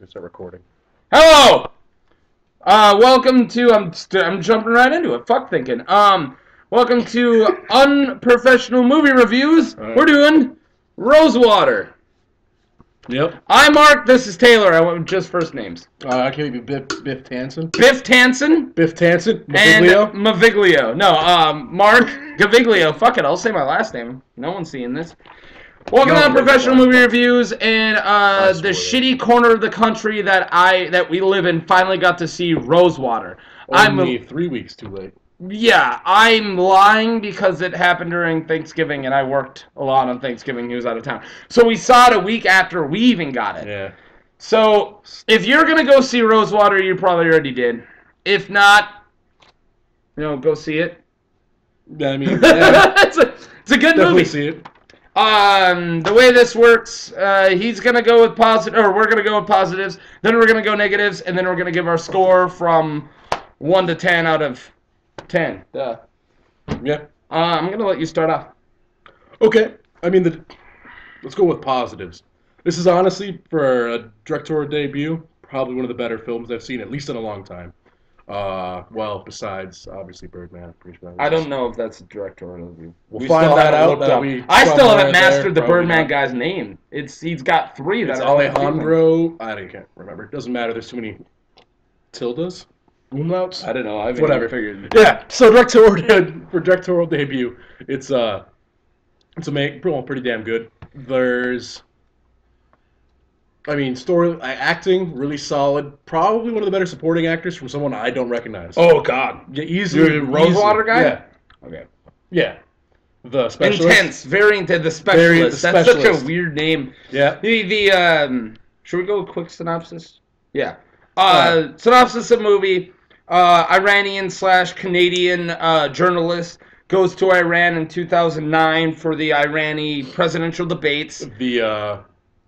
we start recording. Hello! Welcome to, I'm jumping right into it, fuck thinking. Welcome to Unprofessional Movie Reviews. We're doing Rosewater. Yep. I'm Mark, this is Taylor. I went with just first names. I can't be Biff Tansen. Biff Tansen. Biff Tansen. Maviglio. And Maviglio. No, Mark Gaviglio. Fuck it, I'll say my last name. No one's seeing this. Welcome to Unprofessional Movie Reviews, and the shitty corner of the country that we live in finally got to see Rosewater. Only 3 weeks too late. Yeah, I'm lying because it happened during Thanksgiving, and I worked a lot on Thanksgiving. He was out of town. So we saw it a week after we even got it. Yeah. So if you're going to go see Rosewater, you probably already did. If not, go see it. I mean, yeah. it's a good movie. Definitely see it. The way this works, he's going to go with positive, or we're going to go with positives, then we're going to go negatives, and then we're going to give our score from 1 to 10 out of 10. Duh. Yeah. I'm going to let you start off. Okay. I mean, let's go with positives. This is honestly, for a directorial debut, probably one of the better films I've seen, at least in a long time. Well, besides, obviously, Birdman. I'm pretty sure I don't know if that's a directorial review. We'll find that out. I still haven't mastered the Birdman guy's name. He's got 3 that it's are Alejandro. I can't remember. It doesn't matter. There's too many tildes. Umlauts? I don't know. Whatever. Figured. Yeah. So directorial debut, it's pretty damn good. There's, story, acting really solid. Probably one of the better supporting actors from someone I don't recognize. Oh God. Yeah, easily. Rosewater guy. Yeah. Okay. Yeah. The specialist. Intense. Very intense. The specialist. That's such a weird name. Yeah. Should we go with quick synopsis? Yeah. Synopsis of movie. Iranian/Canadian journalist goes to Iran in 2009 for the Irani presidential debates.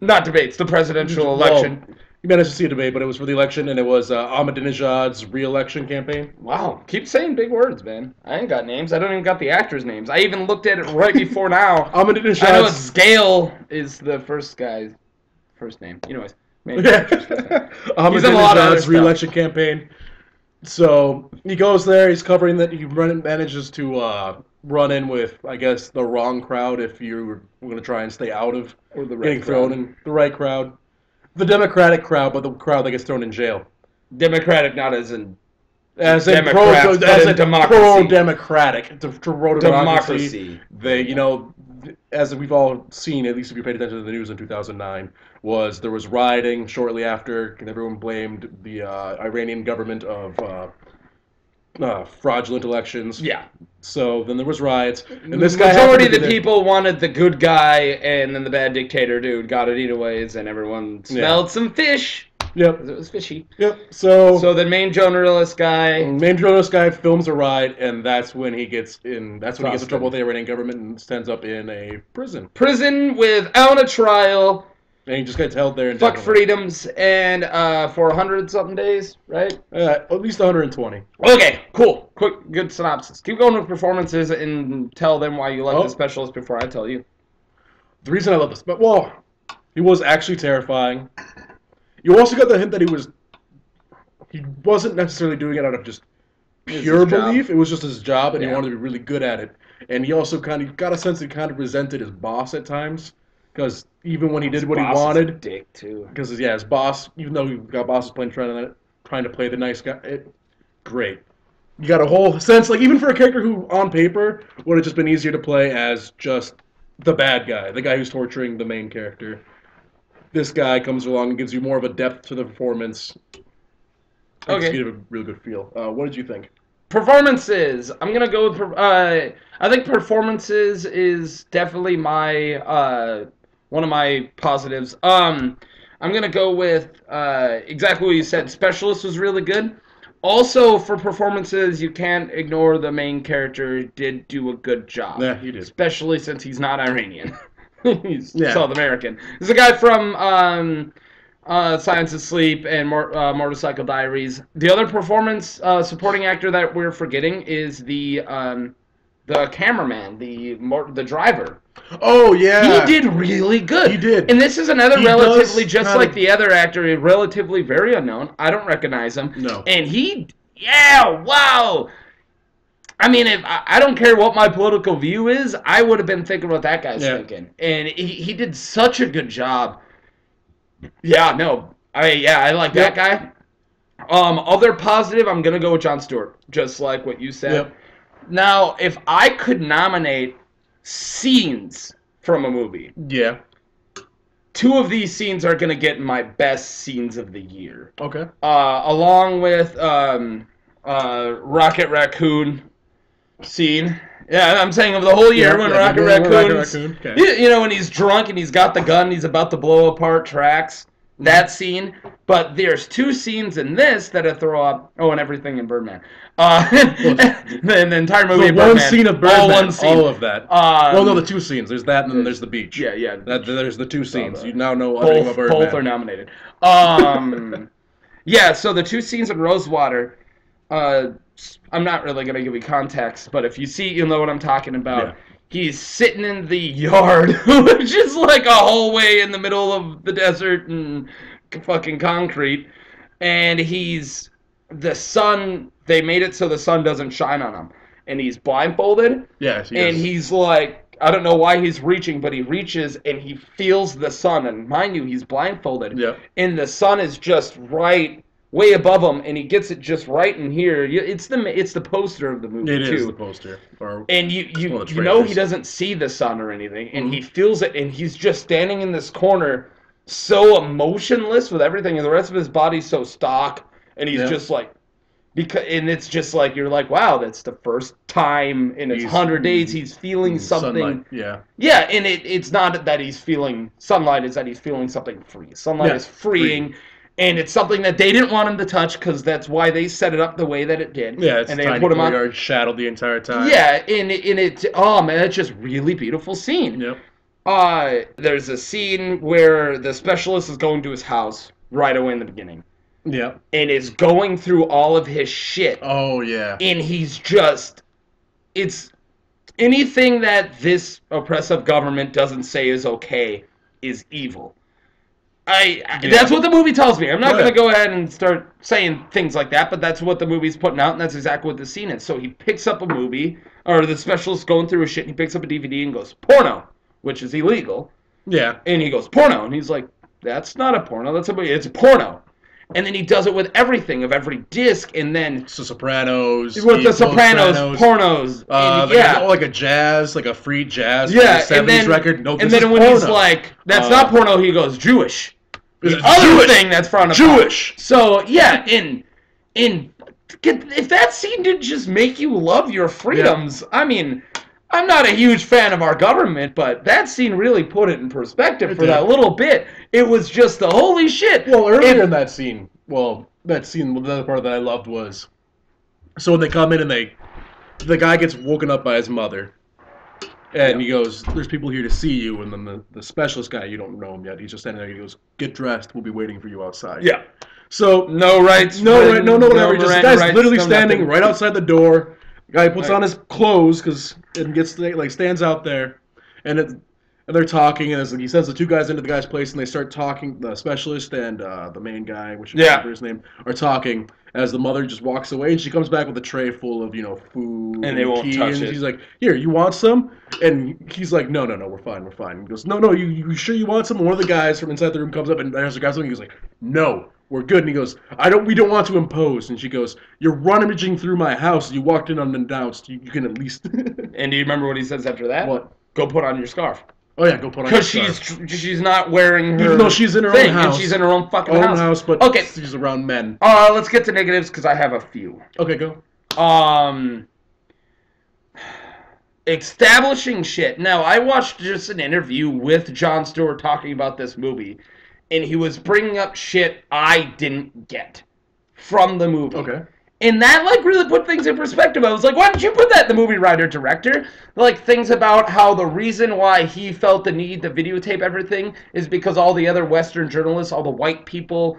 Not debates, the presidential election. You managed to see a debate, but it was for the election, and it was Ahmadinejad's re-election campaign. Wow. Keep saying big words, man. I ain't got names. I don't even got the actors' names. I even looked at it right before now. Ahmadinejad's... I know it's Gael is the first guy's first name. Anyways. Ahmadinejad's re-election campaign. So he goes there. He's covering that. He manages to run in with, I guess, the wrong crowd. If you were going to try and stay out of getting thrown in the right crowd, the Democratic crowd, but the crowd that gets thrown in jail. Democratic, not as in pro-democratic. Democracy. They, as we've all seen, at least if you paid attention to the news in 2009, there was rioting shortly after, and everyone blamed the Iranian government of fraudulent elections. Yeah. So then there was riots, and this guy majority of the people wanted the good guy, and then the bad dictator dude got it anyways, and everyone smelled some fish. Yep. It was fishy. Yep. So the main journalist guy films a riot, and that's when he gets in. That's when he gets in trouble with the Iranian government and ends up in a prison. Prison without a trial. And he just gets held there. Fuck freedoms, and for 100-something days, right? At least 120. Okay, cool. Quick, good synopsis. Keep going with performances and tell them why you like the specialist before I tell you. The reason I love this, he was actually terrifying. You also got the hint that he wasn't necessarily doing it out of just pure belief. It was just his job, and he wanted to be really good at it. And he also kind of got a sense that he kind of resented his boss at times. Because even when he did what he wanted, is a dick too. Because his boss, even though he got bosses trying to play the nice guy, great. You got a whole sense, like even for a character who on paper would have just been easier to play as just the bad guy, the guy who's torturing the main character. This guy comes along and gives you more of a depth to the performance. Okay, you get a really good feel. What did you think? Performances. I'm gonna go with. I think performances is definitely my one of my positives. I'm gonna go with exactly what you said. Specialist was really good. Also, for performances, you can't ignore the main character did do a good job. Yeah, he did. Especially since he's not Iranian. He's South American. There's a guy from Science of Sleep and Motorcycle Diaries. The other performance supporting actor that we're forgetting is the the cameraman, the driver. Oh, yeah. He did really good. He did. And this is another He relatively, does just kind like of- the other actor, relatively very unknown. I don't recognize him. No. And wow. I mean, if I don't care what my political view is, I would have been thinking what that guy's thinking. And he did such a good job. Yeah, no. I like that guy. Other positive, I'm going to go with Jon Stewart, just like what you said. Yep. Now, if I could nominate scenes from a movie, Yeah. 2 of these scenes are going to get my best scenes of the year. Okay. Along with Rocket Raccoon scene. Yeah, I'm saying of the whole year when Rocket Raccoon. Okay. You know, when he's drunk and he's got the gun and he's about to blow apart tracks. That scene. But there's 2 scenes in this that I throw up. Oh, and everything in Birdman. The entire movie in Birdman. One scene of Birdman. All one scene. All of that. Well, no, the 2 scenes. There's that and then there's the beach. Yeah. There's the 2 scenes. You now know everything about Birdman. Both are nominated. Yeah, so the 2 scenes in Rosewater, I'm not really going to give you context, but if you see, you'll know what I'm talking about. Yeah. He's sitting in the yard, which is like a hallway in the middle of the desert and fucking concrete, and the sun, they made it so the sun doesn't shine on him, and he's blindfolded. Yes, and he's like, I don't know why he's reaching, but he reaches and he feels the sun, and mind you, he's blindfolded. Yeah. And the sun is just way above him, and he gets it just right in here. It's the poster of the movie, It too. is the poster. And you know he doesn't see the sun or anything, and he feels it, and he's just standing in this corner so emotionless with everything, and the rest of his body's so stock, and he's just like, and it's just like, you're like, wow, that's the first time in his 100 days he's feeling something. Sunlight. Yeah. Yeah, and it's not that he's feeling sunlight, it's that he's feeling something free. Sunlight is freeing. And it's something that they didn't want him to touch because that's why they set it up the way that it did. Yeah, it's and they put him on shadowed the entire time. Yeah, and it oh man, it's just really beautiful scene. Yep. There's a scene where the specialist is going to his house right away in the beginning. Yep. And is going through all of his shit. Oh yeah. And he's just, it's anything that this oppressive government doesn't say is okay is evil. That's what the movie tells me. I'm not going to go ahead and start saying things like that, but that's what the movie's putting out, and that's exactly what the scene is. So he picks up a movie, or the specialist going through his shit, and he picks up a DVD and goes, porno, which is illegal. Yeah. And he goes, porno. And he's like, that's not a porno, that's a movie. It's a porno. And then he does it with everything, of every disc, and then... It's the Sopranos. With the Sopranos, pornos. Like a jazz, like a free jazz 70s record. No, and then when porno. he's like, that's not porno, he goes, Jewish. The other thing that's frowned upon. Jewish. So, yeah, if that scene didn't just make you love your freedoms, I mean... I'm not a huge fan of our government, but that scene really put it in perspective for that little bit. It was just the holy shit. Well, earlier in that scene, the other part that I loved was, so when they come in and the guy gets woken up by his mother, and he goes, there's people here to see you, and then the specialist guy, you don't know him yet, he's just standing there, he goes, get dressed, we'll be waiting for you outside. Yeah. So, no rights. Whatever, just the guy's literally standing right outside the door. The guy puts on his clothes stands out there, and they're talking, and he sends the 2 guys into the guy's place, and they start talking. The specialist and the main guy, which I don't remember his name, are talking as the mother just walks away, and she comes back with a tray full of food, and they won't touch it. She's like, "Here, you want some?" And he's like, "No, we're fine." He goes, "No, you sure you want some?" And one of the guys from inside the room comes up and asks the guy something. He goes like, "No. We're good." And he goes, we don't want to impose. And she goes, you're rummaging through my house. You walked in unannounced. You can at least... And do you remember what he says after that? What? Go put on your scarf. Oh, yeah, go put on your scarf. Because she's not wearing her... Even though she's in her own house. And she's in her own fucking house. But she's around men. Let's get to negatives, because I have a few. Okay, go. Establishing shit. Now, I watched just an interview with Jon Stewart talking about this movie, and he was bringing up shit I didn't get from the movie. Okay. And that, really put things in perspective. I was like, why didn't you put that in the movie, writer-director? Things about how the reason why he felt the need to videotape everything is because all the other Western journalists, all the white people,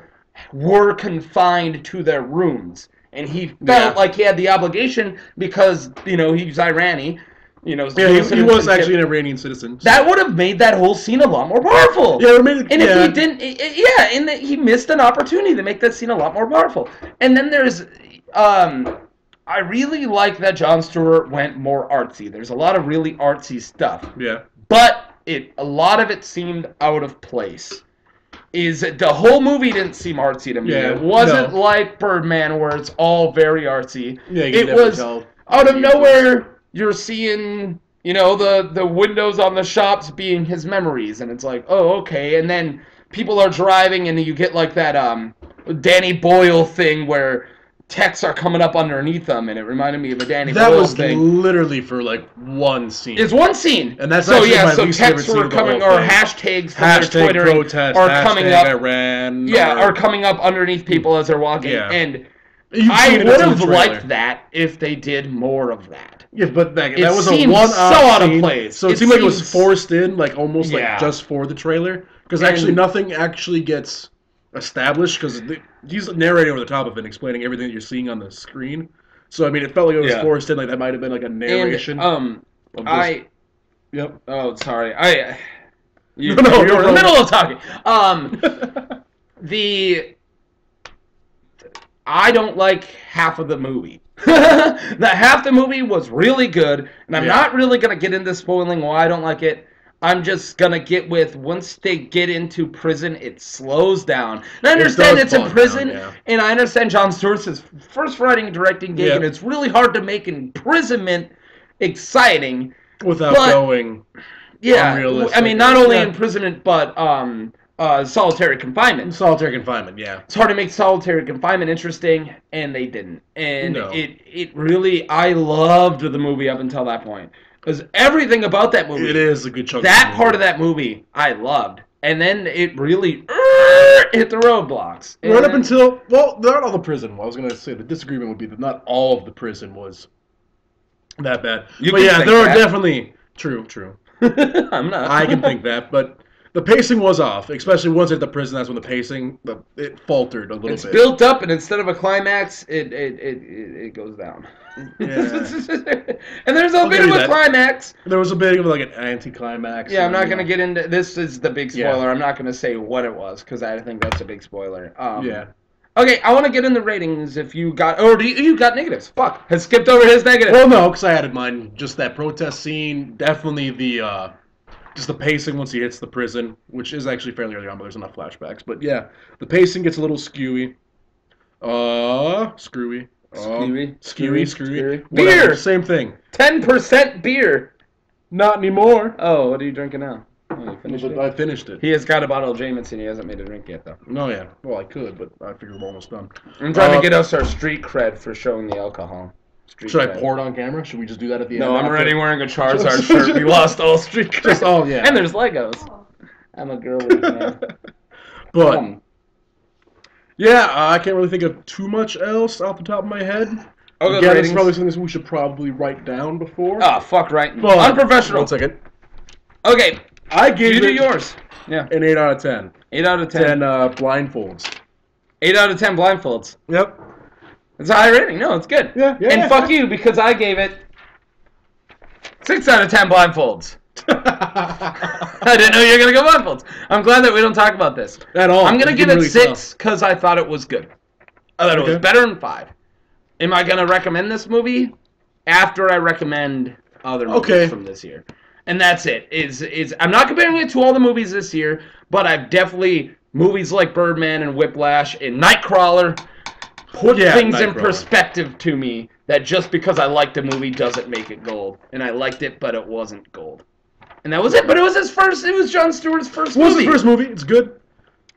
were confined to their rooms. And he felt like he had the obligation because, he's Irani, Yeah, he was actually an Iranian citizen. So. That would have made that whole scene a lot more powerful. Yeah, it made it, and if he didn't, and he missed an opportunity to make that scene a lot more powerful. And then there's, I really like that Jon Stewart went more artsy. There's a lot of really artsy stuff. Yeah. But a lot of it seemed out of place. The whole movie didn't seem artsy to me. Yeah, it wasn't like Birdman where it's all very artsy. Yeah, it was out of nowhere. You're seeing, the windows on the shops being his memories, and it's like, oh, okay. And then people are driving, and you get like that Danny Boyle thing where texts are coming up underneath them, and it reminded me of a Danny Boyle thing. That was literally for like one scene. It's one scene, and that's actually my least favorite texts were coming, or hashtags from hashtag Twitter protest, are coming up. Iran, are coming up underneath people as they're walking, and I would have liked that if they did more of that. Yeah, but that was a one-off so out of place. So it seemed like it was forced in, like almost like just for the trailer, because actually nothing actually gets established because he's narrating over the top of it, explaining everything that you're seeing on the screen. So I mean, it felt like it was forced in, like that might have been like a narration. Yep. Oh, sorry. You were in the middle of talking. I don't like half of the movie. Half the movie was really good, and I'm not really going to get into spoiling why I don't like it. I'm just going to get with, once they get into prison, it slows down. And I understand it's in prison, and I understand Jon Stewart's his first writing and directing gig, and it's really hard to make imprisonment exciting. Without going unrealistic. I mean, not only imprisonment, but solitary confinement. Solitary confinement, yeah. It's hard to make solitary confinement interesting, and they didn't. And it really, I loved the movie up until that point. Because everything about that movie. It is a good chunk that part of that movie, I loved. And then it really hit the roadblocks. Right up until, not all the prison. I was going to say the disagreement would be that not all of the prison was that bad. But yeah, there are definitely... True. I'm not. I can think that, but... The pacing was off, especially once at the prison. That's when the pacing it faltered a little bit. It's built up, and instead of a climax, it goes down. Yeah. And there's a bit of a climax. There was a bit of like an anti-climax. Yeah, I'm not gonna get into this. Is the big spoiler? Yeah. I'm not gonna say what it was because I think that's a big spoiler. Yeah. Okay, I want to get in the ratings. If you got, or you got negatives? Fuck, I skipped over his negative. Well, no, because I added mine. Just that protest scene. Definitely the. Just the pacing once he hits the prison, which is actually fairly early on, but there's enough flashbacks. But yeah, the pacing gets a little skewy. Screwy. Skewy. Beer! Same thing. 10% beer. Not anymore. Oh, what are you drinking now? Oh, you finished it? I finished it. He has got a bottle of Jameson. He hasn't made a drink yet, though. No, yeah. Well, I could, but I figured we're almost done. I'm trying to get us our street cred for showing the alcohol. Should I pour it on camera? Should we just do that at the end? No, I'm already wearing a Charizard shirt. We lost all street cred. Yeah. And there's Legos. I'm a girly man. But, yeah, I can't really think of too much else off the top of my head. Again, it's probably something we should probably write down before. Oh, fuck writing. Unprofessional. 1 second. Okay. I gave it yours. Yeah. An 8 out of 10. 8 out of 10. 10 blindfolds. 8 out of 10 blindfolds. Yep. It's a high rating. No, it's good. Yeah. And fuck you, because I gave it 6 out of 10 blindfolds. I didn't know you were going to go blindfolds. I'm glad that we don't talk about this. At all. I'm going to give it 6 because I thought it was good. I thought it was better than 5. Am I going to recommend this movie? After I recommend other movies from this year. And that's it. I'm not comparing it to all the movies this year, but I've definitely, movies like Birdman and Whiplash and Nightcrawler put things in perspective to me that just because I liked a movie doesn't make it gold. And I liked it, but it wasn't gold. And that was it. But it was Jon Stewart's first movie. It was his first movie. It's good.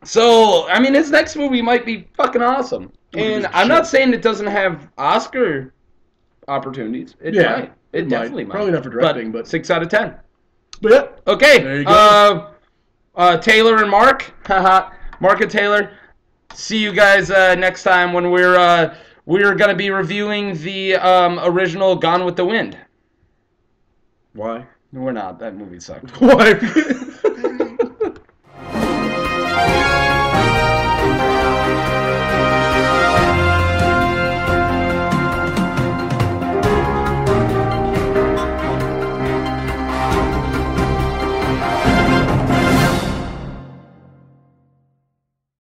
So, I mean, his next movie might be fucking awesome. And I'm not saying it doesn't have Oscar opportunities. It might. It definitely might. Probably not for directing, but 6 out of 10. But yeah. Okay. There you go. Taylor and Mark. Haha. Mark and Taylor. See you guys next time when we're going to be reviewing the original Gone with the Wind. Why? We're not. That movie sucked. Why?